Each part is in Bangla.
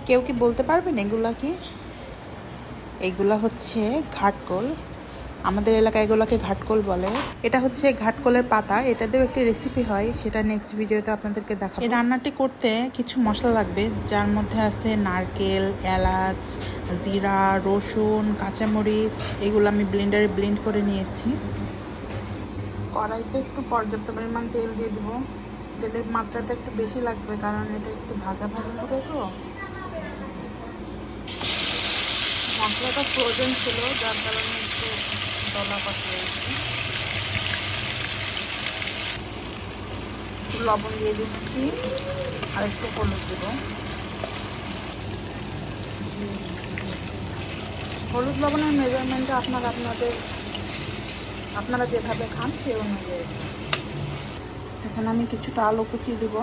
কেউ কি বলতে পারবেন এগুলা কি? এইগুলা হচ্ছে ঘাটকোল। আমাদের এলাকায় এগুলোকে ঘাটকোল বলে। এটা হচ্ছে ঘাটকোলের পাতা। এটা দিয়েও একটি রেসিপি হয়, সেটা নেক্সট ভিডিওতে আপনাদেরকে দেখাবো। এই রান্নাটি করতে কিছু মশলা লাগবে, যার মধ্যে আছে নারকেল, এলাচ, জিরা, রসুন, কাঁচামরিচ। এগুলো আমি ব্লেন্ডারে ব্লেন্ড করে নিয়েছি। কড়াইতে একটু পর্যাপ্ত পরিমাণ তেল দিয়ে দিব। তেলের মাত্রাটা একটু বেশি লাগবে, কারণ এটা একটু ভাজা ভাজা করে তো। মশলাটা ফ্রোজেন ছিল, যার কারণে একটু দলা পাঠিয়েছি। লবণ দিয়ে দিচ্ছি আর একটু হলুদ দেব। হলুদ লবণের মেজারমেন্টটা আপনারা যেভাবে খান সেই অনুযায়ী। এখানে আমি কিছুটা আলু কুচি দেব।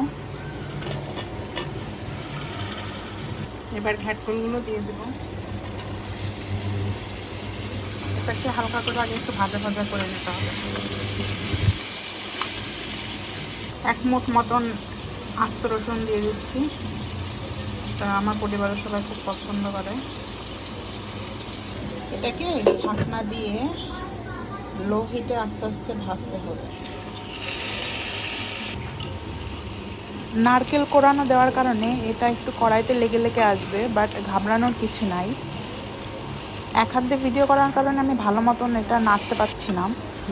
এবার ঘাটকলগুলো দিয়ে দেব। এটাকে হালকা করে আগে একটু ভাজা ভাজা করে নিতে হবে। এক মুঠ মতন আস্ত রসুন দিয়ে দিচ্ছি। এটা আমার পরিবারের সবাই খুব পছন্দ করে। এটাকে ঢাকনা দিয়ে লো হিটে আস্তে আস্তে ভাজতে হবে। নারকেল কোরানো দেওয়ার কারণে এটা একটু কড়াইতে লেগে লেগে আসবে, বাট ঘাবড়ানোর কিছু নাই। এক হাত দিয়ে ভিডিও করার কারণে আমি ভালো মতন এটা নাড়তে পারছি না,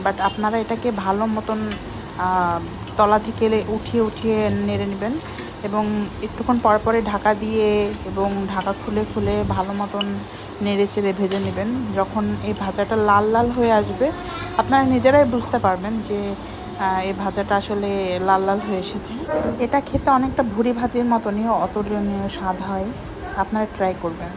বাট আপনারা এটাকে ভালো মতন তলা থেকে উঠিয়ে উঠিয়ে নেড়ে নেবেন এবং একটুক্ষণ পর পরে ঢাকা দিয়ে এবং ঢাকা খুলে খুলে ভালো মতন নেড়ে চেড়ে ভেজে নেবেন। যখন এই ভাজাটা লাল লাল হয়ে আসবে, আপনারা নিজেরাই বুঝতে পারবেন যে এই ভাজাটা আসলে লাল লাল হয়ে এসেছে। এটা খেতে অনেকটা ভুড়ি ভাজির মতনই অতুলনীয় স্বাদ হয়। আপনারা ট্রাই করবেন।